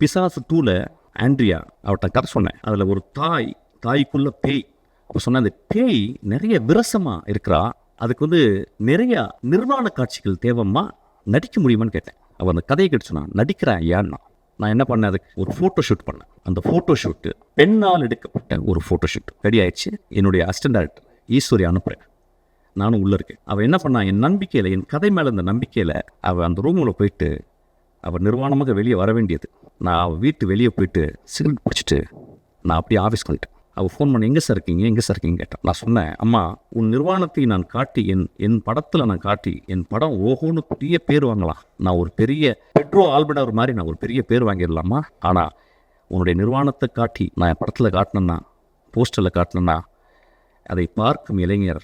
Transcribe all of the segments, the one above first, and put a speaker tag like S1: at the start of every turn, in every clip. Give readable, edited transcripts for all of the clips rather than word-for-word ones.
S1: பிசாசு 2ல ஆண்ட்ரியா அவட்ட கதை சொன்னேன். அதில் ஒரு தாய்க்குள்ள பேய். அப்போ சொன்ன அந்த பேய் நிறைய விரசமாக இருக்கிறா, அதுக்கு நிறைய நிர்வாண காட்சிகள் தேவைம்மா, நடிக்க முடியுமான்னு கேட்டேன். அவள் அந்த கதையை கேட்டு சொன்னான், நடிக்கிறேன் ஐயான்னா. நான் என்ன பண்ணேன், அதுக்கு ஒரு ஃபோட்டோ ஷூட் பண்ணேன். அந்த ஃபோட்டோ ஷூட்டு பெண்ணால் எடுக்கப்பட்ட ஒரு ஃபோட்டோ ஷூட் ரெடி ஆயிடுச்சு. என்னுடைய அசிஸ்டன்ட் டைரக்டர் ஈஸ்வரி அனுப்புகிறேன். நானும் உள்ளே இருக்கேன். அவள் என்ன பண்ணா, என் நம்பிக்கையில், என் கதை மேலே இந்த நம்பிக்கையில் அவள் அந்த ரூமில் போயிட்டு அவள் நிர்வாணமாக வெளியே வர வேண்டியது. நான் அவள் வீட்டு வெளியே போயிட்டு சிகரெட் பிடிச்சிட்டு நான் அப்படியே ஆஃபீஸ்க்கு வந்துட்டேன். அவள் ஃபோன் பண்ணி எங்கே சார் இருக்கீங்க கேட்டேன். நான் சொன்னேன், அம்மா உன் நிர்வாணத்தை நான் காட்டி என் படத்தில் நான் காட்டி என் படம் ஓஹோன்னு பெரிய பேர் வாங்கலாம். நான் ஒரு பெரிய பெட்ரோ ஆல்பர்டர் மாதிரி நான் ஒரு பெரிய பேர் வாங்கிடலாமா. ஆனால் உன்னுடைய நிர்வாணத்தை காட்டி நான் என் படத்தில் காட்டினேன்னா, போஸ்டரில் காட்டினேன்னா, அதை பார்க்கும் இளைஞர்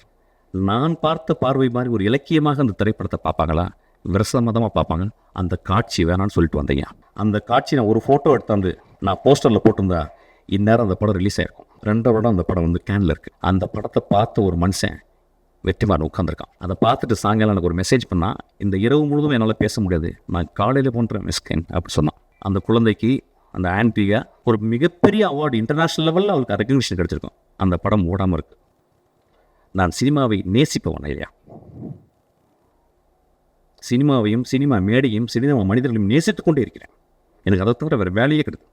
S1: நான் பார்த்த பார்வை மாதிரி ஒரு இலக்கியமாக அந்த திரைப்படத்தை பார்ப்பாங்களா, விரசமதமாக பார்ப்பாங்க. அந்த காட்சி வேணான்னு சொல்லிட்டு வந்தீங்க. அந்த காட்சி நான் ஒரு ஃபோட்டோ எடுத்தாந்து நான் போஸ்டரில் போட்டிருந்தா இந்நேரம் அந்த படம் ரிலீஸ் ஆகிருக்கும். 2 வருடம் அந்த படம் கேனில் இருக்குது. அந்த படத்தை பார்த்த ஒரு மனுஷன் வெற்றிமாறன் உட்காந்துருக்கான். அதை பார்த்துட்டு சாயங்காலம் எனக்கு ஒரு மெசேஜ் பண்ணால், இந்த இரவு முழுதும் என்னால் பேச முடியாது, நான் காலையில் போன்ற மிஸ்கேன் அப்படி சொன்னான். அந்த குழந்தைக்கு, அந்த ஆன்டிகா ஒரு மிகப்பெரிய அவார்டு, இன்டர்நேஷ்னல் லெவலில் அவளுக்கு ரெகக்னிஷன் கிடச்சிருக்கும். அந்த படம் ஓடாமல் இருக்குது. நான் சினிமாவை நேசிப்பவன் இல்லையா, சினிமாவையும் சினிமா மேடையும் சினிமா மனிதர்களையும் நேசித்து கொண்டே இருக்கிறேன். எனக்கு அதை தவிர வேறு வேலையே கிடையாது.